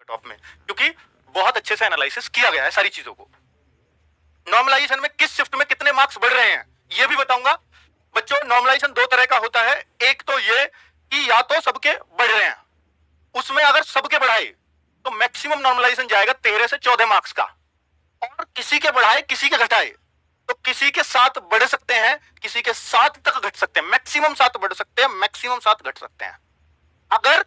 Cut off में, क्योंकि बहुत अच्छे से एनालिसिस किया गया है सारी चीजों को। नॉर्मलाइजेशन में किस शिफ्ट में कितने मार्क्स बढ़ रहे हैं ये भी बताऊंगा बच्चों। नॉर्मलाइजेशन दो तरह का होता है, एक तो ये कि या तो सबके बढ़ रहे हैं, उसमें अगर सबके बढ़ाए तो मैक्सिमम नॉर्मलाइजेशन जाएगा 13 से 14 मार्क्स का, और किसी के बढ़ाए किसी के घटाए तो किसी के साथ बढ़ सकते हैं, किसी के साथ तक घट सकते हैं, मैक्सिमम साथ बढ़ सकते हैं, मैक्सिमम साथ घट सकते हैं। अगर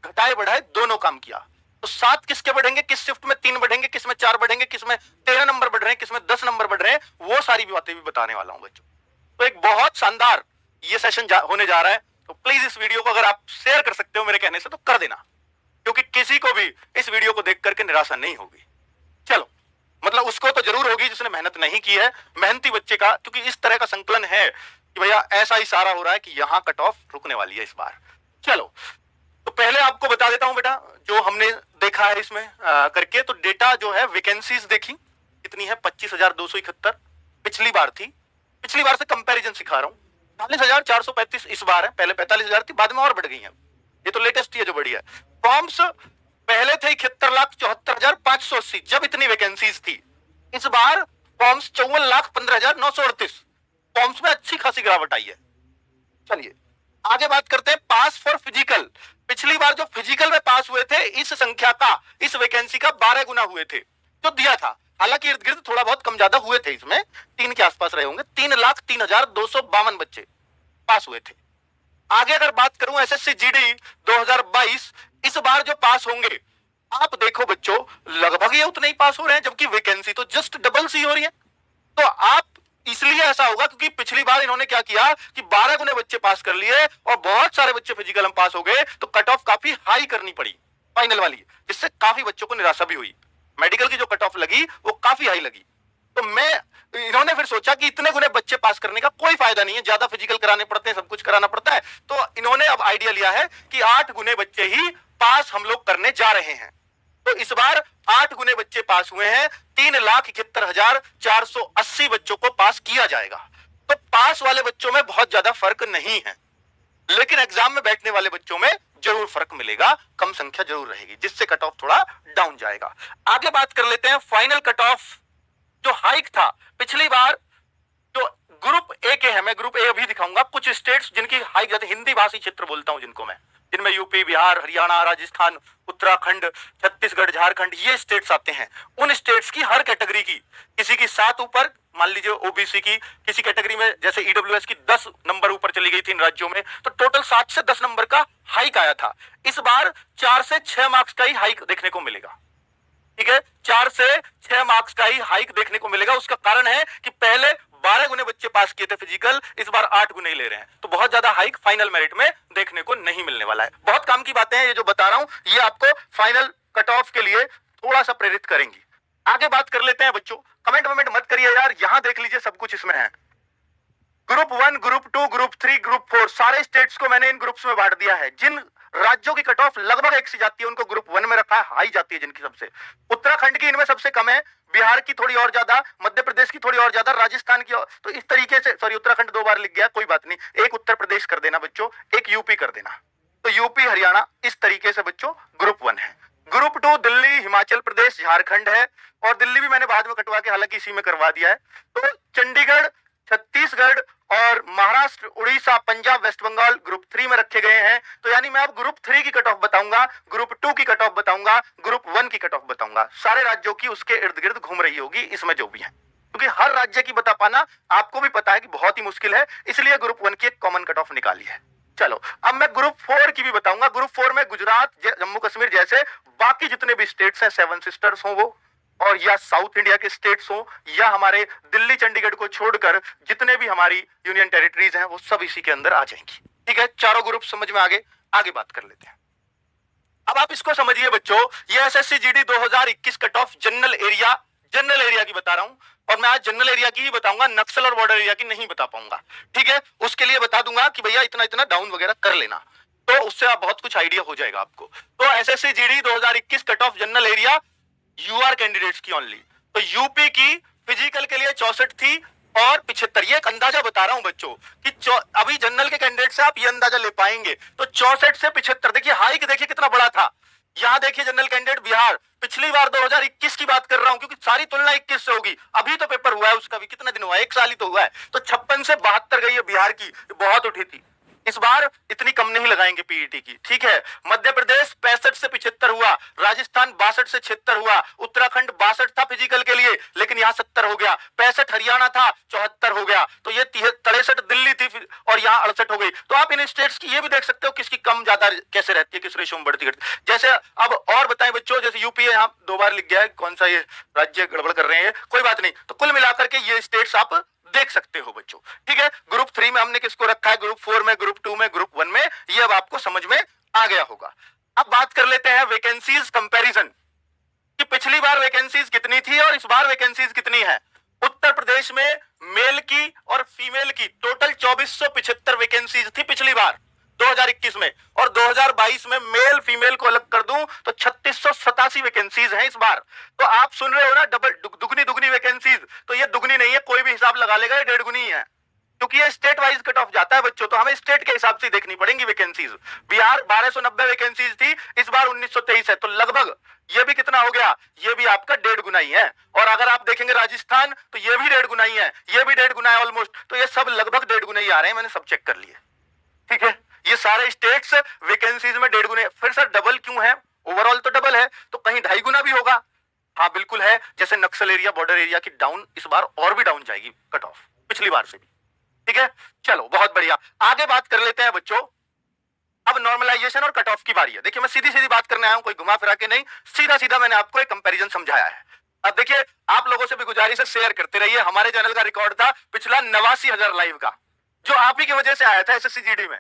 घटाए बढ़ाए दोनों काम किया तो 7 किसके बढ़ेंगे, किस शिफ्ट में 3 बढ़ेंगे, किस में 4 बढ़ेंगे, किस में 13 नंबर बढ़ रहे हैं, किस में 10 नंबर बढ़ रहे हैं, वो सारी बातें भी बताने वाला हूं बच्चों। तो एक बहुत शानदार ये सेशन होने जा रहा है, तो प्लीज इस वीडियो को अगर आप शेयर कर सकते हो मेरे कहने से तो कर देना, क्योंकि किसी को भी इस वीडियो को देख करके निराशा नहीं होगी। चलो, मतलब उसको तो जरूर होगी जिसने मेहनत नहीं की है, मेहनती बच्चे का, क्योंकि इस तरह का संकलन है कि भैया ऐसा इशारा हो रहा है कि यहां कट ऑफ रुकने वाली है इस बार। चलो, तो पहले आपको बता देता हूं बेटा, जो हमने देखा है इसमें करके, तो डेटा जो है वैकेंसीज देखी कितनी है, 25,271 पिछली बार थी, पिछली बार से कंपैरिजन सिखा रहा हूं। 40,435 इस बार है, पहले 45,000 थी, बाद में और बढ़ गई है, ये तो लेटेस्ट ही है जो बढ़ी है। फॉर्म्स पहले थे 71,74,580 जब इतनी वैकेंसीज थी, इस बार फॉर्म्स 54,15,938, फॉर्म्स में अच्छी खासी गिरावट आई है। चलिए आगे बात करते हैं पास फॉर फिजिकल। पिछली बार जो फिजिकल में पास हुए थे इस संख्या का, इस वैकेंसी का 12 गुना हुए थे जो दिया था, हालांकि इर्द गिर्द थोड़ा बहुत कम ज्यादा हुए थे, इसमें 3 के आसपास रहे होंगे। 3,03,252 बच्चे पास हुए थे। आगे अगर बात करूं एसएससी जीडी 2022, इस बार जो पास होंगे आप देखो बच्चों, लगभग ये उतने ही पास हो रहे हैं, जबकि वैकेंसी तो जस्ट डबल सी हो रही है। तो आप इसलिए ऐसा होगा क्योंकि पिछली बार इन्होंने क्या किया कि 12 गुने बच्चे पास कर लिए और बहुत सारे बच्चे फिजिकल में पास हो गए, तो कट ऑफ काफी हाई करनी पड़ी फाइनल वाली, जिससे काफी बच्चों को निराशा भी हुई। मेडिकल की जो कट ऑफ लगी वो काफी हाई लगी, तो इन्होंने फिर सोचा कि इतने गुने बच्चे पास करने का कोई फायदा नहीं है, ज्यादा फिजिकल कराने पड़ते हैं, सब कुछ कराना पड़ता है, तो इन्होंने अब आइडिया लिया है कि 8 गुने बच्चे ही पास हम लोग करने जा रहे हैं। तो इस बार 8 गुने बच्चे पास हुए हैं, 3,71,480 बच्चों को पास किया जाएगा। तो पास वाले बच्चों में बहुत ज्यादा फर्क नहीं है, लेकिन एग्जाम में बैठने वाले बच्चों में जरूर फर्क मिलेगा, कम संख्या जरूर रहेगी, जिससे कट ऑफ थोड़ा डाउन जाएगा। आगे बात कर लेते हैं फाइनल कट ऑफ जो हाइक था पिछली बार। जो ग्रुप ए के है, मैं ग्रुप ए अभी दिखाऊंगा, कुछ स्टेट्स जिनकी हाइक जाती, हिंदी भाषी क्षेत्र बोलता हूं जिनको मैं, जिनमें यूपी, बिहार, हरियाणा, राजस्थान, उत्तराखंड, छत्तीसगढ़, झारखंड, ये स्टेट्स आते हैं। उन स्टेट्स की हर कैटेगरी की, किसी की 7 ऊपर, मान लीजिए ओबीसी की, किसी कैटेगरी में जैसे ईडब्ल्यूएस की 10 नंबर ऊपर चली गई थी इन राज्यों में, तो टोटल 7 से 10 नंबर का हाइक आया था। इस बार 4 से 6 मार्क्स का ही हाइक देखने को मिलेगा, ठीक है, 4 से 6 मार्क्स का ही हाइक देखने को मिलेगा। उसका कारण है कि पहले 12 गुने बच्चे पास किए थे फिजिकल, इस बार 8 गुने ही ले रहे हैं, तो बहुत ज्यादा हाइक फाइनल मेरिट में देखने को नहीं मिलने वाला है। बहुत काम की बातें हैं ये जो बता रहा हूं, ये आपको फाइनल कट ऑफ के लिए थोड़ा सा प्रेरित करेंगी। आगे बात कर लेते हैं बच्चों, कमेंट वमेंट मत करिए यार, यहां देख लीजिए सब कुछ इसमें है। ग्रुप 1, ग्रुप 2, ग्रुप 3, ग्रुप 4, सारे स्टेट्स को मैंने इन ग्रुप्स में बांट दिया है। जिन राज्यों की कट ऑफ लगभग एक सी जाती है उनको ग्रुप 1 में रखा है, हाई जाती है जिनकी सबसे। उत्तराखंड की इनमें सबसे कम है, बिहार की थोड़ी और ज्यादा, मध्य प्रदेश की थोड़ी और ज्यादा, राजस्थान की और, तो इस तरीके से, सॉरी उत्तराखंड 2 बार लिख गया, कोई बात नहीं, एक उत्तर प्रदेश कर देना बच्चों, एक यूपी कर देना, तो यूपी, हरियाणा, इस तरीके से बच्चों ग्रुप 1 है। ग्रुप 2 दिल्ली, हिमाचल प्रदेश, झारखंड है, और दिल्ली भी मैंने बाद में कटवा के हालांकि इसी में करवा दिया है। तो चंडीगढ़, छत्तीसगढ़ और महाराष्ट्र, उड़ीसा, पंजाब, वेस्ट बंगाल ग्रुप 3 में रखे गए हैं। तो यानी मैं अब ग्रुप 3 की कट ऑफ बताऊंगा, ग्रुप 2 की कट ऑफ बताऊंगा, ग्रुप 1 की कट ऑफ बताऊंगा, सारे राज्यों की उसके इर्द गिर्द घूम रही होगी इसमें जो भी है, क्योंकि हर राज्य की बता पाना आपको भी पता है कि बहुत ही मुश्किल है, इसलिए ग्रुप 1 की एक कॉमन कट ऑफ निकाली है। चलो अब मैं ग्रुप 4 की भी बताऊंगा। ग्रुप 4 में गुजरात, जम्मू कश्मीर जैसे बाकी जितने भी स्टेट्स हैं, 7 सिस्टर्स हों वो, और या साउथ इंडिया के स्टेट्स हो, या हमारे दिल्ली चंडीगढ़ को छोड़कर जितने भी हमारी यूनियन टेरिटरीज हैं वो सब इसी के अंदर आ जाएंगी, ठीक है। चारों ग्रुप समझ में आगे बात कर लेते हैं। अब आप इसको समझिए बच्चों, ये SSC GD 2021 cut off general area की बता रहा हूं, और मैं आज जनरल एरिया की ही बताऊंगा, नक्सल और बॉर्डर एरिया की नहीं बता पाऊंगा, ठीक है। उसके लिए बता दूंगा कि भैया इतना इतना डाउन वगैरह कर लेना, तो उससे आप बहुत कुछ आइडिया हो जाएगा आपको। तो SSC GD 2021 cut off general area UR candidates की ओनली, तो यूपी की फिजिकल के लिए 64 थी और 75। ये एक अंदाजा बता रहा हूं बच्चों कि अभी जनरल के कैंडिडेट से आप ये अंदाजा ले पाएंगे, तो 64 से 75, देखिए हाइक देखिए कितना बड़ा था। यहां देखिए जनरल कैंडिडेट बिहार, पिछली बार 2021 की बात कर रहा हूं क्योंकि सारी तुलना 21 से होगी, अभी तो पेपर हुआ है उसका भी, कितना दिन हुआ है, 1 साल ही तो हुआ है, तो 56 से 72 गई है बिहार की, बहुत उठी थी। इस बार इतनी कम नहीं लगाएंगे पीईटी की, ठीक है। मध्य प्रदेश 65 से 75 हुआ, राजस्थान 62 से 76 हुआ, उत्तराखंड 62 था फिजिकल के लिए लेकिन यहाँ 70 हो गया, 65 हरियाणा था 74 हो गया, तो ये 63 दिल्ली थी और यहाँ 68 हो गई। तो आप इन स्टेट्स की ये भी देख सकते हो किसकी कम ज्यादा कैसे रहती है, किस रेशियो में बढ़ती घटती। जैसे अब और बताएं बच्चों, जैसे यूपी है, यहाँ 2 बार लिख गया है, कौन सा ये राज्य गड़बड़ कर रहे हैं, कोई बात नहीं। तो कुल मिलाकर के ये स्टेट्स आप देख सकते हो बच्चों, ठीक है। ग्रुप 3 में हमने किसको रखा है, ग्रुप 4 में, ग्रुप 2 में, ग्रुप 1 में, ये अब आपको समझ में आ गया होगा। अब बात कर लेते हैं वैकेंसीज कंपैरिजन कि पिछली बार वैकेंसीज कितनी थी और इस बार वैकेंसीज कितनी है। उत्तर प्रदेश में मेल की और फीमेल की टोटल 2475 वैकेंसीज थी पिछली बार 2021 में, और 2022 में मेल फीमेल को अलग कर दूं तो 3687 वैकेंसीज हैं इस बार। तो आप सुन रहे हो ना, डबल दुगनी वैकेंसीज, तो ये दुगनी नहीं है, कोई भी हिसाब लगा लेगा, ये 1.5 गुनी ही है क्योंकि ये स्टेट वाइज कट ऑफ जाता है बच्चों, तो हमें स्टेट के हिसाब से देखनी पड़ेंगी वैकेंसीज। बिहार 1290 वैकेंसीज थी, इस बार 1923 है, तो लगभग ये भी कितना हो गया, ये भी आपका 1.5 गुना ही है। और अगर आप देखेंगे राजस्थान तो ये भी 1.5 गुना ही है, ये भी 1.5 गुना है ऑलमोस्ट, तो ये सब लगभग 1.5 गुना ही आ रहे हैं, मैंने सब चेक कर लिए, ठीक है। ये सारे स्टेट्स वैकेंसीज में 1.5 गुना। फिर सर डबल क्यों है, ओवरऑल तो डबल है, तो कहीं 2.5 गुना भी होगा। हाँ बिल्कुल है, जैसे नक्सल एरिया, बॉर्डर एरिया की डाउन इस बार और भी डाउन जाएगी कट ऑफ पिछली बार से भी, ठीक है। चलो बहुत बढ़िया, आगे बात कर लेते हैं बच्चों। अब नॉर्मलाइजेशन और कट ऑफ की बारी है। देखिए मैं सीधी सीधी बात करने आया हूं, कोई घुमा फिरा के नहीं, सीधा सीधा मैंने आपको एक कंपैरिजन समझाया है। अब देखिए आप लोगों से भी गुजारिश है, शेयर करते रहिए। हमारे चैनल का रिकॉर्ड था पिछला 89,000 लाइव का, जो आप ही की वजह से आया था एसएससी जीडी में।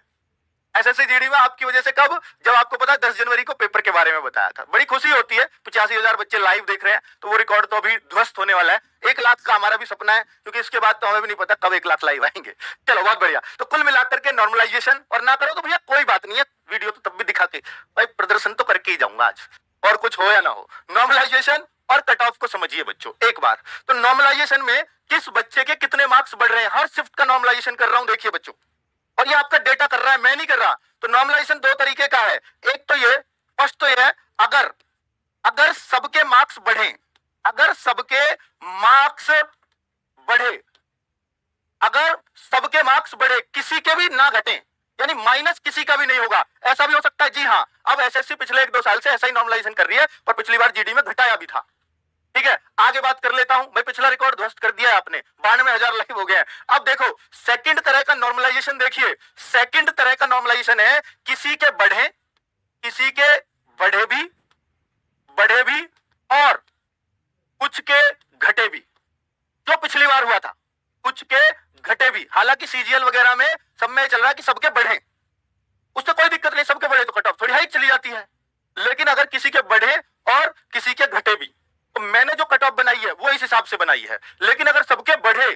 एसएससी जीडी में आपकी वजह से कब, जब आपको पता 10 जनवरी को पेपर के बारे में बताया था। बड़ी खुशी होती है, 85,000 बच्चे लाइव देख रहे हैं, तो वो रिकॉर्ड तो अभी ध्वस्त होने वाला है। 1 लाख का हमारा भी सपना है, क्योंकि इसके बाद तो हमें भी नहीं पता कब 1 लाख लाइव आएंगे। चलो बहुत बढ़िया। तो कुल मिलाकर के नॉर्मलाइजेशन, और ना करो तो भैया कोई बात नहीं है, वीडियो तो तब भी दिखा के भाई प्रदर्शन तो करके ही जाऊंगा आज, और कुछ हो या ना हो। नॉर्मलाइजेशन और कट ऑफ को समझिए बच्चों एक बार। तो नॉर्मलाइजेशन में किस बच्चे के कितने मार्क्स बढ़ रहे हैं, हर शिफ्ट का नॉर्मलाइजेशन कर रहा हूं देखिए बच्चों, और ये आपका डेटा कर रहा है, मैं नहीं कर रहा। तो नॉर्मलाइजेशन 2 तरीके का है, एक तो ये, फर्स्ट तो ये है, अगर सबके मार्क्स बढ़े, अगर सबके मार्क्स बढ़े, अगर सबके मार्क्स बढ़े, किसी के भी ना घटे, यानी माइनस किसी का भी नहीं होगा, ऐसा भी हो सकता है। जी हाँ, अब एसएससी पिछले 1-2 साल से ऐसा ही नॉर्मलाइजेशन कर रही है, पर पिछली बार जीडी में घटाया भी था, ठीक है। आगे बात कर लेता हूं भाई, पिछला रिकॉर्ड ध्वस्त कर दिया है आपने, 92,000 लाइव हो गए हैं। अब देखो सेकंड तरह का नॉर्मलाइजेशन देखिए, सेकंड तरह का नॉर्मलाइजेशन है किसी के बढ़े, किसी के बढ़े भी और कुछ के घटे भी, जो पिछली बार हुआ था, कुछ के घटे भी। हालांकि सीजीएल वगैरह में सब में चल रहा है कि सबके बढ़े, उससे कोई दिक्कत नहीं, सबके बढ़े तो कट ऑफ थोड़ी हाइक चली जाती है। लेकिन अगर किसी के बढ़े और किसी के घटे भी, तो मैंने जो कट ऑफ बनाई है वो इस हिसाब से बनाई है। लेकिन अगर सबके बढ़े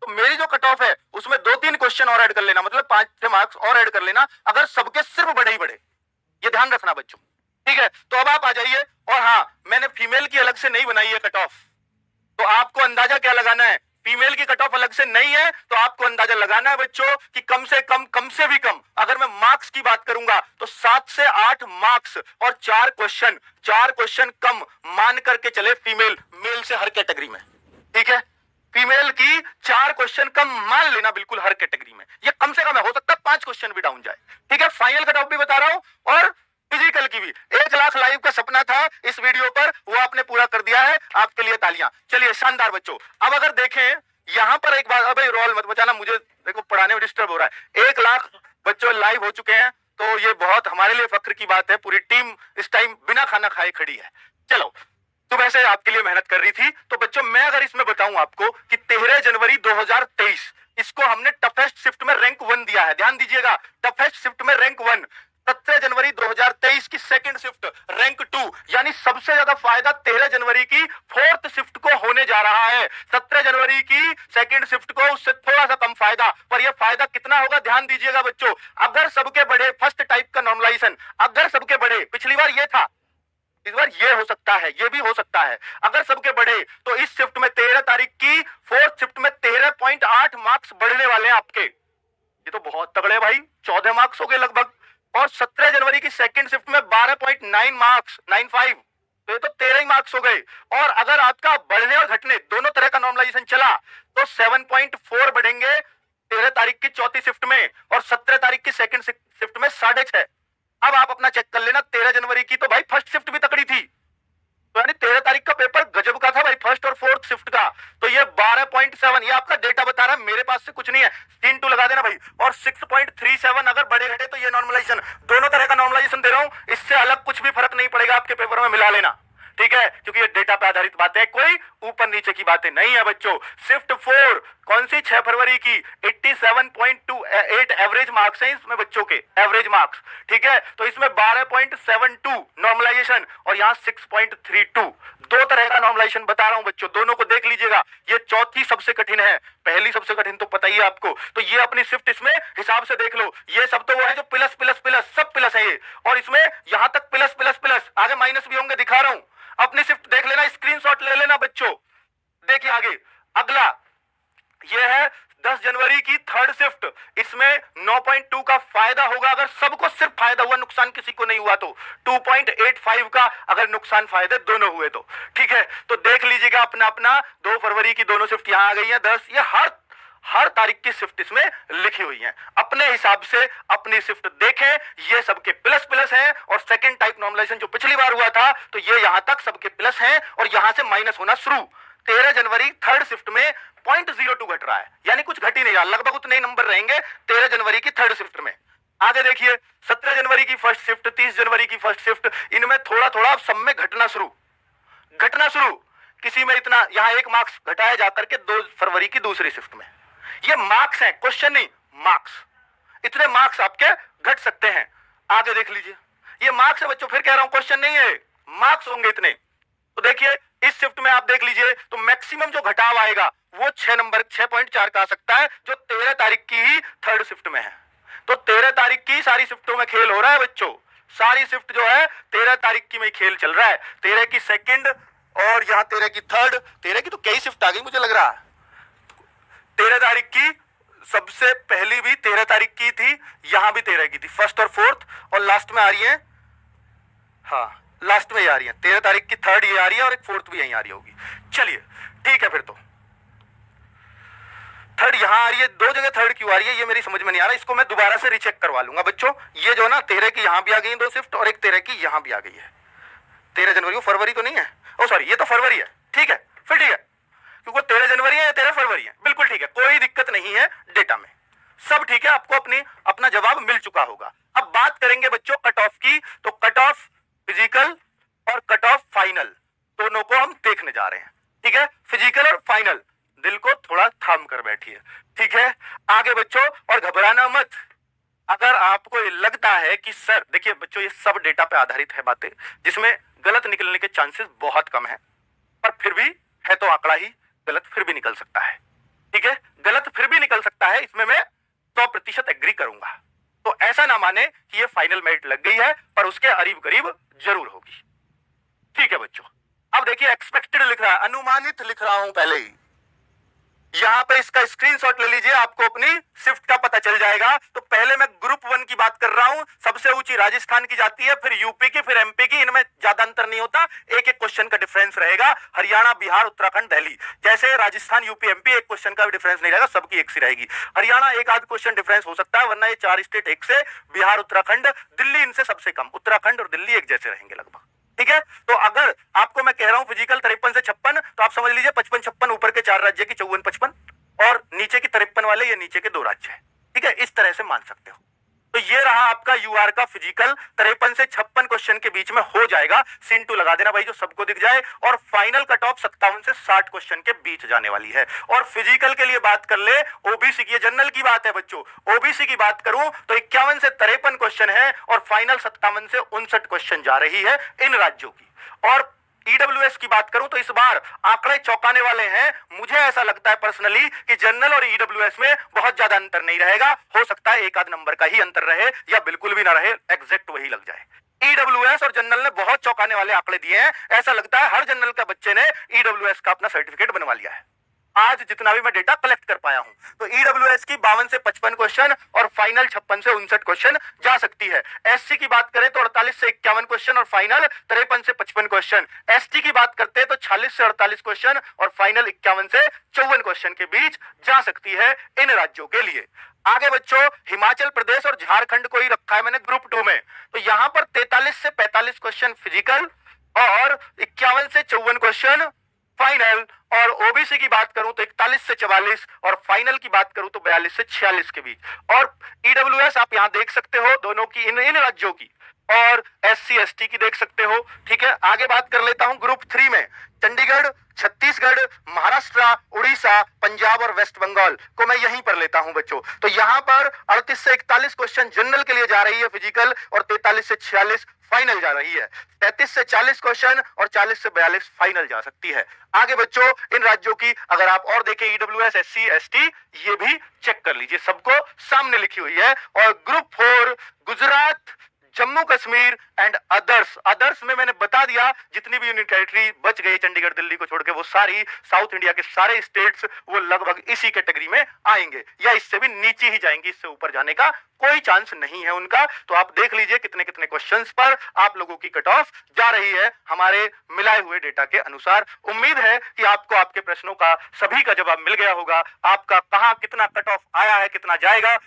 तो मेरी जो कट ऑफ है उसमें 2-3 क्वेश्चन और ऐड कर लेना, मतलब 5-6 मार्क्स और ऐड कर लेना, अगर सबके सिर्फ बढ़े ही बढ़े, ये ध्यान रखना बच्चों, ठीक है। तो अब आप आ जाइए, और हाँ मैंने फीमेल की अलग से नहीं बनाई है कट ऑफ, तो आपको अंदाजा क्या लगाना है, फीमेल की कट ऑफ अलग से नहीं है, तो आपको अंदाजा लगाना है बच्चों कि कम से भी कम, अगर मैं मार्क्स की बात करूंगा तो 7 से 8 मार्क्स और 4 क्वेश्चन कम मान करके चले फीमेल, मेल से हर कैटेगरी में, ठीक है। फीमेल की 4 क्वेश्चन कम मान लेना बिल्कुल हर कैटेगरी में, ये कम से कम है, हो सकता है 5 क्वेश्चन भी डाउन जाए, ठीक है। फाइनल कट ऑफ भी बता रहा हूं, और फिजिकल की भी 1 लाख लाइव का सपना था इस वीडियो पर, वो आपने पूरा कर दिया है, आपके लिए तालियां। चलिए शानदार बच्चों। अब अगर देखें यहां पर एक बात, अबे रोल मत बचाना, मुझे देखो पढ़ाने में डिस्टर्ब हो रहा है। 1 लाख बच्चों लाइव हो चुके हैं, तो ये बहुत हमारे लिए फक्र की बात है, पूरी टीम इस टाइम बिना खाना खाए खड़ी है। चलो तो वैसे आपके लिए मेहनत कर रही थी। तो बच्चों मैं अगर इसमें बताऊं आपको कि 13 जनवरी 2023 इसको हमने टफेस्ट शिफ्ट में रैंक 1 दिया है, ध्यान दीजिएगा, टफेस्ट शिफ्ट में रैंक 1। 17 जनवरी 2023 की सेकंड शिफ्ट रैंक 2, यानी सबसे ज्यादा फायदा 13 जनवरी की फोर्थ शिफ्ट को होने जा रहा है। 17 जनवरी की सेकंड शिफ्ट को उससे थोड़ा सा कम फायदा, पर यह फायदा कितना होगा ध्यान दीजिएगा बच्चों। अगर सबके बढ़े, फर्स्ट टाइप का नॉर्मलाइजेशन, अगर सबके बढ़े, पिछली बार ये था, इस बार ये हो सकता है, ये भी हो सकता है। अगर सबके बढ़े तो इस शिफ्ट में 13 तारीख की फोर्थ शिफ्ट में 13.8 मार्क्स बढ़ने वाले हैं आपके। ये तो बहुत तगड़े भाई, 14 मार्क्स हो गए लगभग, और 17 जनवरी की सेकंड शिफ्ट में 12.9 मार्क्स 95, तो ये तो 13 ही मार्क्स हो गए। और अगर आपका बढ़ने और घटने दोनों तरह का नॉर्मलाइजेशन चला तो 7.4 बढ़ेंगे 13 तारीख की चौथी शिफ्ट में और 17 तारीख की सेकंड शिफ्ट में 6.5। अब आप अपना चेक कर लेना, 13 जनवरी की तो भाई फर्स्ट शिफ्ट भी तकड़ी थी, तो यानी 13 तारीख का पेपर गजब का था भाई, फर्स्ट और फोर्थ शिफ्ट का। तो ये 12.7 ये आपका डेटा बता रहा है, मेरे पास से कुछ नहीं है, सीन 2 लगा देना भाई। और 6.37 अगर बढ़े घटे तो ये नॉर्मलाइजेशन, दोनों तरह का नॉर्मलाइजेशन दे रहा हूं, इससे अलग कुछ भी फर्क नहीं पड़ेगा आपके पेपर में, मिला लेना, ठीक है, क्योंकि ये डेटा पे आधारित बातें, कोई ऊपर नीचे की बातें नहीं है बच्चों। शिफ्ट 4 कौन सी, 6 फरवरी की, 87.28 एवरेज मार्क्स हैं इसमें बच्चों के, एवरेज मार्क्स, ठीक है। तो इसमें 12.72 नॉर्मलाइजेशन और यहां 6.32, दो तरह का नॉर्मलाइजेशन बता रहा हूं बच्चों, दोनों को देख लीजिएगा। ये चौथी सबसे कठिन है, पहली सबसे कठिन तो पता ही है आपको। तो ये अपनी शिफ्ट इसमें हिसाब से देख लो, ये सब तो वो है जो प्लस प्लस प्लस सब प्लस है ये, और इसमें यहां तक प्लस प्लस प्लस, आगे माइनस भी होंगे, दिखा रहा हूं, अपनी शिफ्ट देख लेना, स्क्रीनशॉट ले लेना बच्चों। देखिए आगे अगला ये है 10 जनवरी की थर्ड शिफ्ट, इसमें 9.2 का फायदा होगा, अगर सबको सिर्फ फायदा हुआ, नुकसान किसी को नहीं हुआ तो 2.85 का अगर नुकसान फायदे दोनों हुए तो, ठीक है। तो देख लीजिएगा अपना अपना, 2 फरवरी की दोनों शिफ्ट यहां आ गई है 10, ये हर तारीख की शिफ्ट इसमें लिखी हुई है, अपने हिसाब से अपनी शिफ्ट देखें, ये सबके प्लस प्लस हैं। और सेकंड टाइप नॉर्मलाइजेशन जो पिछली बार हुआ था तो ये यहां तक सबके प्लस हैं और यहां से माइनस होना शुरू। 13 जनवरी थर्ड शिफ्ट में 0.02 घट रहा है, यानी कुछ घट ही नहीं रहा, लगभग उतने ही नंबर रहेंगे 13 जनवरी की थर्ड शिफ्ट में। आगे देखिए 17 जनवरी की फर्स्ट शिफ्ट, 30 जनवरी की फर्स्ट शिफ्ट, इनमें थोड़ा थोड़ा सब में घटना शुरू, किसी में इतना, यहां 1 मार्क्स घटाया जाकर के 2 फरवरी की दूसरी शिफ्ट में। ये मार्क्स है, क्वेश्चन नहीं, मार्क्स, इतने मार्क्स आपके घट सकते हैं। आगे देख लीजिए, ये मार्क्स है बच्चों, फिर कह रहा हूं क्वेश्चन नहीं है, मार्क्स होंगे इतने। तो देखिए इस शिफ्ट में आप देख लीजिए तो मैक्सिमम जो घटाव आएगा वो 6 नंबर 6.4 का आ सकता है, जो 13 तारीख की ही थर्ड शिफ्ट में है। तो 13 तारीख की सारी शिफ्टों में खेल हो रहा है बच्चों, सारी शिफ्ट जो है 13 तारीख की में खेल चल रहा है, 13 की सेकंड और यहां 13 की थर्ड, 13 की तो कई शिफ्ट आ गई मुझे लग रहा है, 13 तारीख की सबसे पहली भी 13 तारीख की थी, यहां भी 13 की थी, फर्स्ट और फोर्थ, और लास्ट में आ रही है, हाँ लास्ट में ये आ रही है 13 तारीख की थर्ड ये आ रही है और एक फोर्थ भी यहीं आ रही होगी। चलिए ठीक है, फिर तो थर्ड यहां आ रही है, 2 जगह थर्ड क्यों आ रही है ये मेरी समझ में नहीं आ रहा, इसको मैं दोबारा से रीचेक करवा लूंगा बच्चों। ये जो ना 13 की यहां भी आ गई 2 शिफ्ट और एक 13 की यहां भी आ गई है, 13 जनवरी को, फरवरी तो नहीं है, ओ सॉरी ये तो फरवरी है, ठीक है फिर ठीक है, क्योंकि 13 जनवरी है या 13 फरवरी है, बिल्कुल ठीक है, कोई दिक्कत नहीं है डेटा में, सब ठीक है, आपको अपना जवाब मिल चुका होगा। अब बात करेंगे बच्चों कट ऑफ की, तो कट ऑफ फिजिकल और कट ऑफ फाइनल दोनों को हम देखने जा रहे हैं, ठीक है, फिजिकल और फाइनल, दिल को थोड़ा थाम कर बैठिए, ठीक है। आगे बच्चों, और घबराना मत, अगर आपको ये लगता है कि सर, देखिए बच्चों ये सब डेटा पे आधारित है बातें, जिसमें गलत निकलने के चांसेस बहुत कम है, पर फिर भी है तो आंकड़ा ही, गलत फिर भी निकल सकता है, ठीक है, गलत फिर भी निकल सकता है, इसमें मैं 100% एग्री करूंगा। तो ऐसा ना माने कि ये फाइनल मेरिट लग गई है, पर उसके करीब करीब जरूर होगी, ठीक है बच्चों। अब देखिए एक्सपेक्टेड लिख रहा है, अनुमानित लिख रहा हूं पहले ही, यहां पे इसका स्क्रीनशॉट ले लीजिए, आपको अपनी शिफ्ट का पता चल जाएगा। तो पहले मैं ग्रुप 1 की बात कर रहा हूं, सबसे ऊंची राजस्थान की जाती है, फिर यूपी की, फिर एमपी की, इनमें ज्यादा अंतर नहीं होता, एक एक क्वेश्चन का डिफरेंस रहेगा, हरियाणा बिहार उत्तराखंड दिल्ली, जैसे राजस्थान यूपी एमपी एक क्वेश्चन का डिफरेंस नहीं रहेगा, सबकी एक सी रहेगी, हरियाणा एक आध क्वेश्चन डिफरेंस हो सकता है, वरना ये 4 स्टेट एक से, बिहार उत्तराखंड दिल्ली इनसे सबसे कम, उत्तराखंड और दिल्ली एक जैसे रहेंगे लगभग, ठीक है। तो अगर आपको मैं कह रहा हूं फिजिकल 53 से 56, तो आप समझ लीजिए 55-56 ऊपर के 4 राज्य की 54-55 और नीचे की 53 वाले ये नीचे के 2 राज्य है, ठीक है, इस तरह से मान सकते हो। तो ये रहा आपका यूआर का फिजिकल, 53 से 56 क्वेश्चन के बीच में हो जाएगा, सीन 2 लगा देना भाई जो सबको दिख जाए, और फाइनल कट ऑफ 57 से 60 क्वेश्चन के बीच जाने वाली है। और फिजिकल के लिए बात कर ले, ओबीसी की, ये जनरल की बात है बच्चों, ओबीसी की बात करूं तो 51 से 53 क्वेश्चन है और फाइनल 57 से 59 क्वेश्चन जा रही है इन राज्यों की। और ईडब्ल्यूएस की बात करूं तो इस बार आंकड़े चौंकाने वाले हैं, मुझे ऐसा लगता है पर्सनली कि जनरल और ईडब्ल्यूएस में बहुत ज्यादा अंतर नहीं रहेगा, हो सकता है एक आध नंबर का ही अंतर रहे या बिल्कुल भी ना रहे, एग्जैक्ट वही लग जाए। ईडब्ल्यूएस और जनरल ने बहुत चौंकाने वाले आंकड़े दिए हैं, ऐसा लगता है हर जनरल का बच्चे ने ईडब्ल्यूएस का अपना सर्टिफिकेट बनवा लिया है। आज जितना भी मैं डेटा कलेक्ट कर पाया हूं। तो ईडब्ल्यूएस की 52 से 55 क्वेश्चन और फाइनल 56 से 59 क्वेश्चन जा सकती है। एससी की बात करें तो 48 से 51 क्वेश्चन और फाइनल 53 से 55 क्वेश्चन। एसटी की बात करते हैं तो 46 से 48 क्वेश्चन और फाइनल 51 से 54 क्वेश्चन के बीच जा सकती है इन राज्यों के लिए। आगे बच्चों, हिमाचल प्रदेश और झारखंड को ही रखा है मैंने ग्रुप 2 में। तो यहां पर 43 से 45 क्वेश्चन फिजिकल और 51 से 54 क्वेश्चन फाइनल। और ओबीसी की बात करूं तो 41 से 44 और फाइनल की बात करूं तो 42 से 46 के बीच। और ईडब्ल्यूएस आप यहां देख सकते हो दोनों की, इन राज्यों की, और एससी एसटी की देख सकते हो। ठीक है, आगे बात कर लेता हूं ग्रुप 3 में। चंडीगढ़, छत्तीसगढ़, महाराष्ट्र, उड़ीसा, पंजाब और वेस्ट बंगाल को मैं यहीं पर लेता हूं बच्चों। तो यहां पर 38 से 41 क्वेश्चन जनरल के लिए जा रही है फिजिकल और 43 से 46 फाइनल जा रही है। 33 से 40 क्वेश्चन और 40 से 42 फाइनल जा सकती है। आगे बच्चों, इन राज्यों की अगर आप और देखें ईडब्ल्यूएस, एससी, एसटी, ये भी चेक कर लीजिए, सबको सामने लिखी हुई है। और group 4 Gujarat, Jammu Kashmir and others में मैंने बता दिया जितनी भी यूनियन टेरिटरी बच गई चंडीगढ़ दिल्ली को छोड़ के, वो सारी साउथ इंडिया के सारे स्टेट्स वो लगभग इसी कैटेगरी में आएंगे या इससे भी नीचे ही जाएंगे, इससे ऊपर जाने का कोई चांस नहीं है उनका। तो आप देख लीजिए कितने कितने क्वेश्चंस पर आप लोगों की कट ऑफ जा रही है हमारे मिलाए हुए डेटा के अनुसार। उम्मीद है कि आपको आपके प्रश्नों का सभी का जवाब मिल गया होगा। आपका कहां कितना कट ऑफ आया है, कितना जाएगा